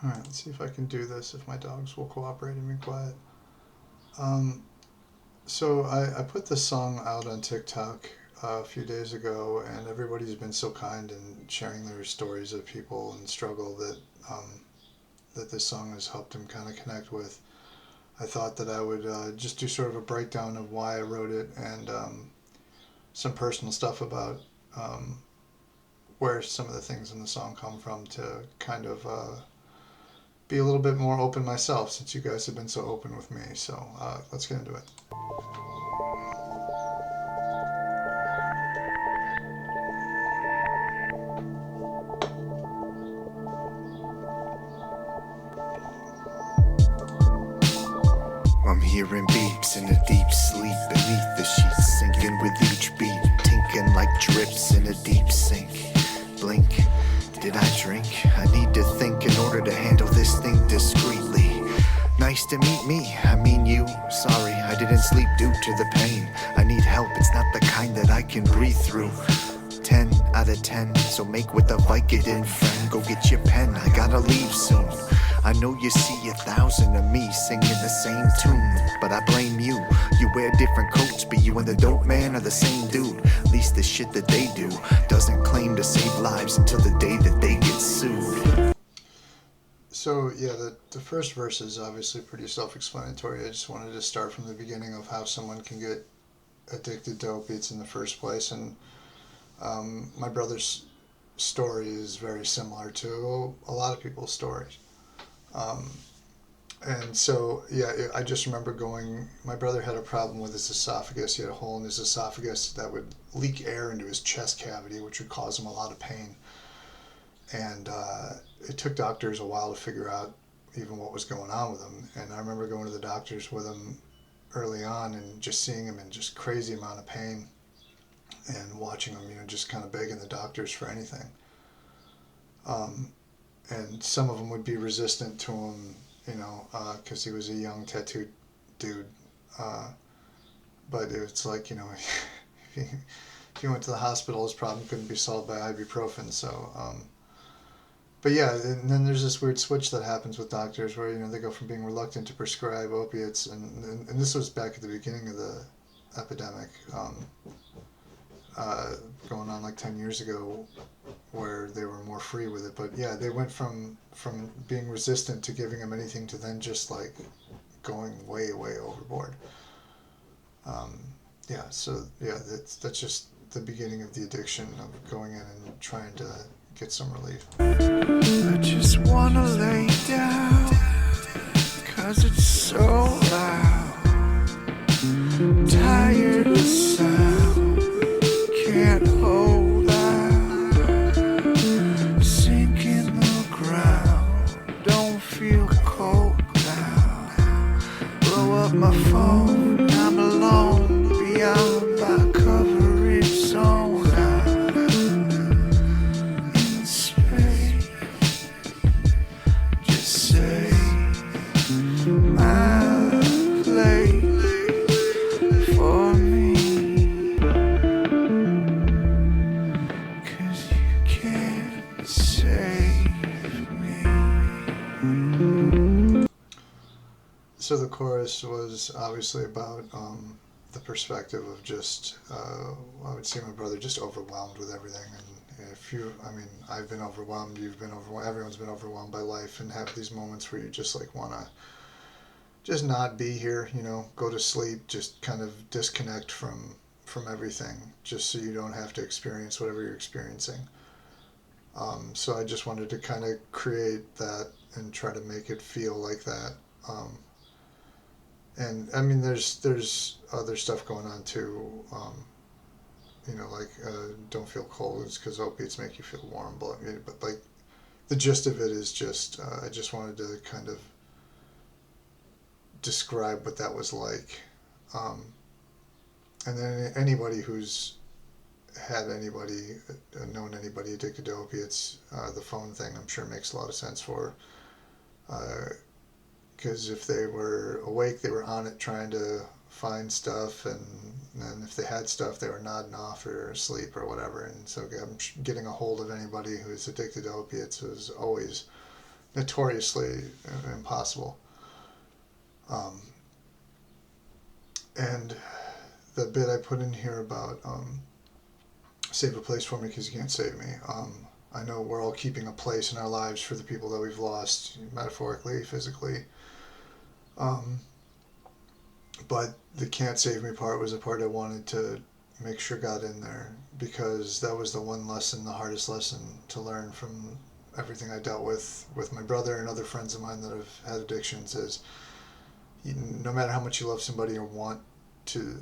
All right, let's see if I can do this. If my dogs will cooperate and be quiet. Um, so I put this song out on TikTok a few days ago, and everybody's been so kind in sharing their stories of people and struggle um, that this song has helped them kind of connect with. I thought that I would just do sort of a breakdown of why I wrote it and some personal stuff about um, where some of the things in the song come from to kind of be a little bit more open myself since you guys have been so open with me. So let's get into it. I'm hearing beeps in a deep sleep beneath the sheets, sinking with each beat, tinkling like drips in a deep sink. Blink, did I drink? I need to think in order to handle this thing discreetly. Nice to meet me, I mean you. Sorry, I didn't sleep due to the pain. I need help, it's not the kind that I can breathe through. 10 out of 10, so make with a Vicodin friend. Go get your pen, I gotta leave soon. I know you see 1,000 of me singing the same tune, but I blame you. You wear different coats, but you and the dope man are the same dude. At least the shit that they do doesn't claim to save lives until the day that they get sued. So yeah, the first verse is obviously pretty self-explanatory. I just wanted to start from the beginning of how someone can get addicted to opiates in the first place, and my brother's story is very similar to a lot of people's stories. Um, and so, yeah, I just remember going. My brother had a problem with his esophagus. He had a hole in his esophagus that would leak air into his chest cavity, which would cause him a lot of pain. And it took doctors a while to figure out even what was going on with him. And I remember going to the doctors with him early on and just seeing him in just crazy amount of pain and watching him, just kind of begging the doctors for anything. Um, and some of them would be resistant to him, because he was a young tattooed dude. Uh, but it's like, if he went to the hospital, his problem couldn't be solved by ibuprofen. So, but yeah, and then there's this weird switch that happens with doctors where they go from being reluctant to prescribe opiates, and this was back at the beginning of the epidemic, uh, going on like 10 years ago, where they were more free with it. But yeah, they went from being resistant to giving him anything to then just like going way overboard. Um, yeah, so yeah, that's just the beginning of the addiction of going in and trying to get some relief. I just wanna lay down, 'cause it's so loud. Tired of sound, can't hold out. Sink in the ground, don't feel cold now. Blow up my phone, I'm alone, beyond my coverage zone. In space, just say my place for me, 'cause you can't save me. So the chorus was obviously about the perspective of just I would see my brother just overwhelmed with everything. And if you, I mean, I've been overwhelmed, you've been overwhelmed, everyone's been overwhelmed by life, and have these moments where you just like want to just not be here, go to sleep, just kind of disconnect from everything, just so you don't have to experience whatever you're experiencing. So I just wanted to kind of create that and try to make it feel like that. And I mean, there's other stuff going on too. Like don't feel cold. It's because opiates make you feel warm. But like the gist of it is just I just wanted to kind of describe what that was like. Um, and then anybody who's had anybody known anybody addicted to opiates, the phone thing I'm sure makes a lot of sense for. Because if they were awake, they were on it trying to find stuff, and then if they had stuff, they were nodding off or asleep or whatever. And so getting a hold of anybody who's addicted to opiates was always notoriously impossible. And the bit I put in here about save a place for me because you can't save me. I know we're all keeping a place in our lives for the people that we've lost, metaphorically, physically. But the can't save me part was the part I wanted to make sure got in there, because that was the one lesson, the hardest lesson to learn from everything I dealt with my brother and other friends of mine that have had addictions, is no matter how much you love somebody or want to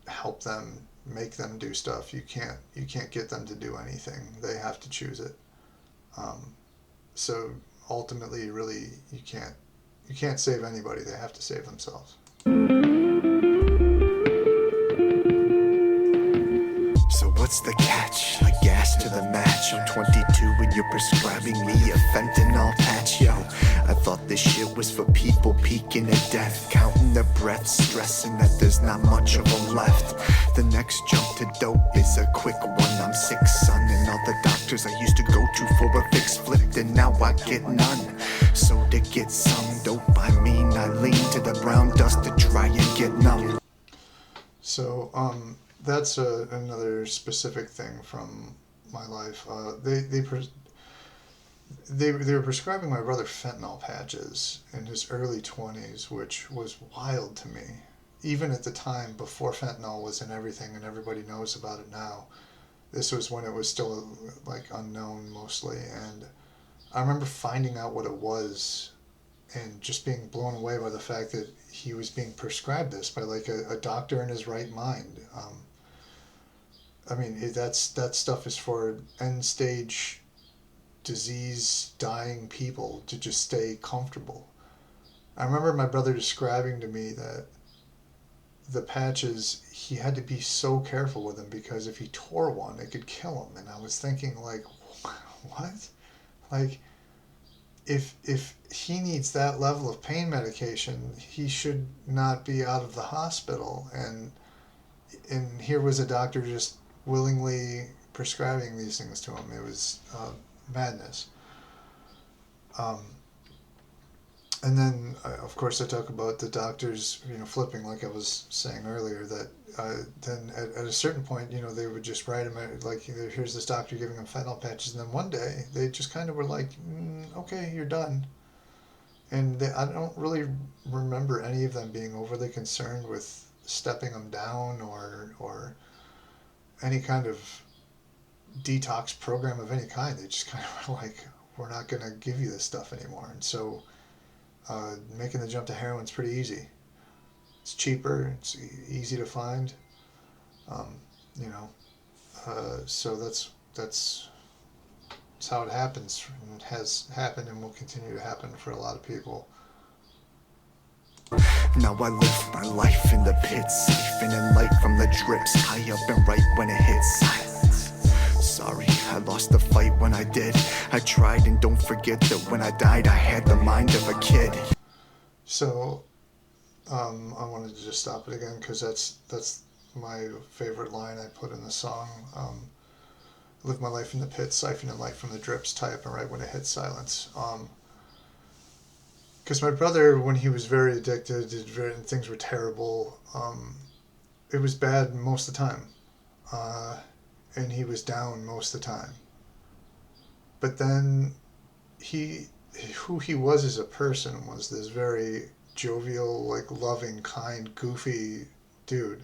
help them, make them do stuff, you can't get them to do anything. They have to choose it. So ultimately, really, you can't save anybody. They have to save themselves. So what's the catch? Like gas to the match. I'm 22 and you're prescribing me a fentanyl patch. Yo, I thought this shit was for people peaking at death, counting their breaths, stressing that there's not much of them left. The next jump to dope is a quick one. I'm sick, son, and all the doctors I used to go to for a fix flipped, and now I get none. So to get some dope, I mean I lean to the brown dust to try and get numb. So that's another specific thing from my life. They were prescribing my brother fentanyl patches in his early 20s, which was wild to me. Even at the time, before fentanyl was in everything and everybody knows about it now, this was when it was still like unknown mostly. And I remember finding out what it was and just being blown away by the fact that he was being prescribed this by like a doctor in his right mind. I mean, that stuff is for end stage disease, dying people to just stay comfortable. I remember my brother describing to me that the patches, he had to be so careful with them because if he tore one, it could kill him. And I was thinking, like, what? Like, if he needs that level of pain medication, he should not be out of the hospital. And here was a doctor just willingly prescribing these things to him. It was madness. And then, of course, I talk about the doctors, flipping, like I was saying earlier, that then at a certain point, they would just write him, like, here's this doctor giving him fentanyl patches, and then one day, they just kind of were like, okay, you're done. And I don't really remember any of them being overly concerned with stepping them down or any kind of detox program of any kind. They just kind of were like, we're not going to give you this stuff anymore. And so making the jump to heroin's pretty easy. It's cheaper. It's easy to find. So that's how it happens. And it has happened and will continue to happen for a lot of people. Now I live my life in the pits, siphon and light from the drips, high up and right when it hits silence. Sorry, I lost the fight when I did. I tried, and don't forget that when I died, I had the mind of a kid. So, I wanted to just stop it again because that's my favorite line I put in the song. Live my life in the pits, siphon and light from the drips, tie up and right when it hits silence. Because my brother, when he was very addicted, and things were terrible, it was bad most of the time. And he was down most of the time. But then who he was as a person was this very jovial, like loving, kind, goofy dude.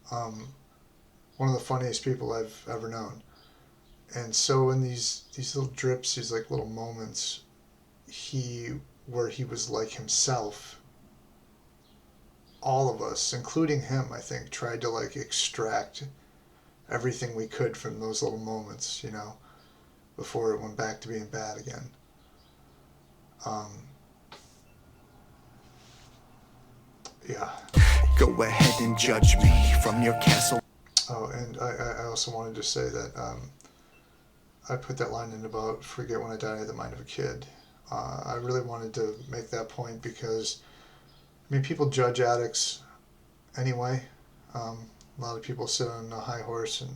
One of the funniest people I've ever known. And so in these little drips, these like little moments, where he was like himself, all of us, including him, I think, tried to like extract everything we could from those little moments, before it went back to being bad again. Yeah. Go ahead and judge me from your castle. Oh, and I also wanted to say that I put that line in about forget when I died, I had the mind of a kid. I really wanted to make that point because, people judge addicts anyway. A lot of people sit on a high horse and,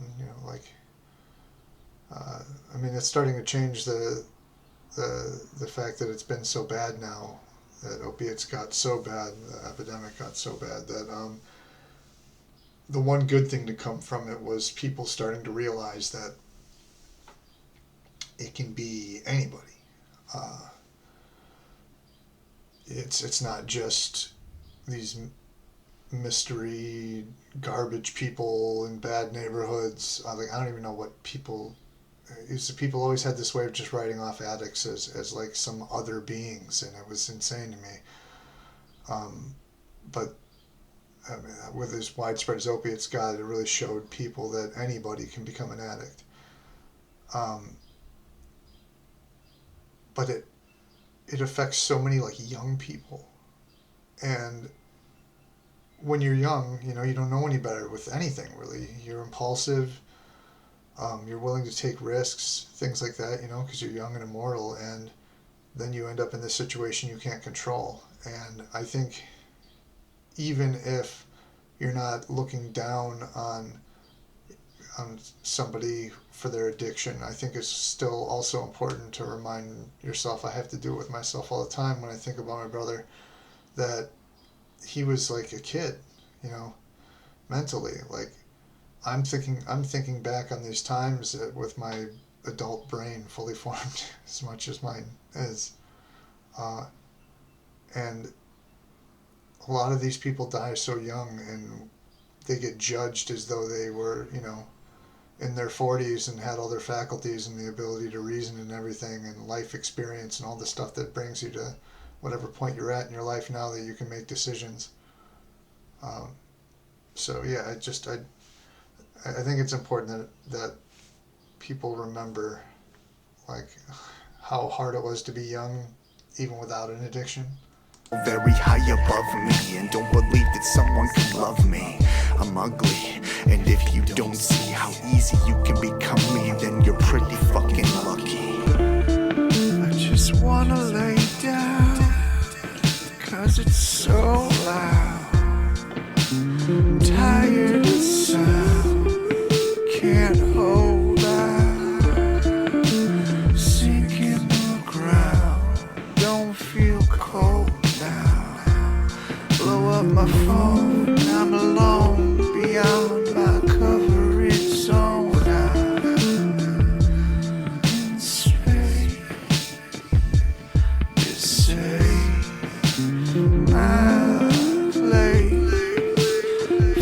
it's starting to change the the fact that it's been so bad now, that opiates got so bad, the epidemic got so bad that the one good thing to come from it was people starting to realize that it can be anybody. Uh, it's not just these mystery garbage people in bad neighborhoods. Like I don't even know what people. People always had this way of just writing off addicts as like some other beings, and it was insane to me. But I mean, with as widespread as opiates got, it really showed people that anybody can become an addict. Um, but it affects so many like young people, and when you're young, you don't know any better with anything really. You're impulsive. You're willing to take risks, things like that, because you're young and immortal, and then you end up in this situation you can't control. And I think even if you're not looking down on somebody for their addiction, I think it's still also important to remind yourself. I have to do it with myself all the time when I think about my brother, that he was like a kid, mentally. Like I'm thinking back on these times with my adult brain fully formed as much as mine is, uh, and a lot of these people die so young, and they get judged as though they were, in their 40s and had all their faculties and the ability to reason and everything and life experience and all the stuff that brings you to whatever point you're at in your life now that you can make decisions. Um, so yeah, I think it's important that people remember like how hard it was to be young even without an addiction. Very high above me, and don't believe that someone could love me. I'm ugly, and if you don't see how easy you can become me, then you're pretty fucking lucky. I just wanna lay down, 'cause it's so loud. Tired of sound, can't hold out. Sink in the ground, don't feel cold. Blow up my phone, I'm alone, beyond my coverage zone. In space, just say my place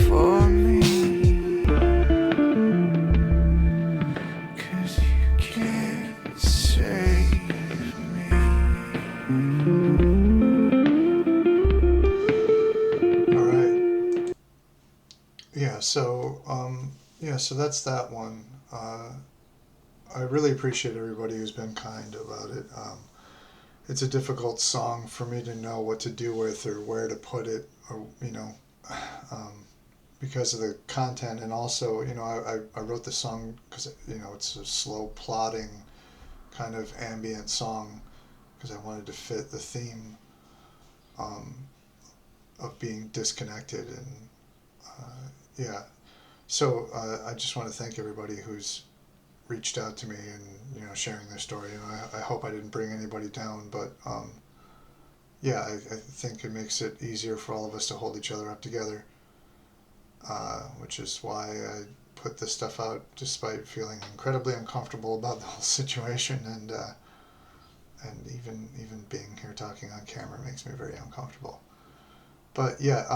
for me, 'cause you can't save me. So that's that one. I really appreciate everybody who's been kind about it. It's a difficult song for me to know what to do with or where to put it, or because of the content, and also I wrote the song because it's a slow plodding kind of ambient song because I wanted to fit the theme of being disconnected and yeah. So I just want to thank everybody who's reached out to me and sharing their story. I hope I didn't bring anybody down, but yeah, I think it makes it easier for all of us to hold each other up together, which is why I put this stuff out despite feeling incredibly uncomfortable about the whole situation, and even being here talking on camera makes me very uncomfortable. But yeah.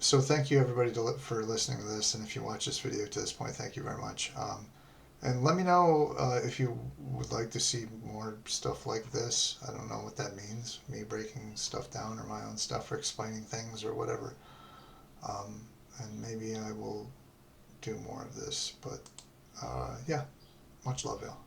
So thank you everybody for listening to this, and if you watch this video to this point, thank you very much. And let me know if you would like to see more stuff like this. I don't know what that means, me breaking stuff down or my own stuff or explaining things or whatever. And maybe I will do more of this, but yeah, much love, y'all.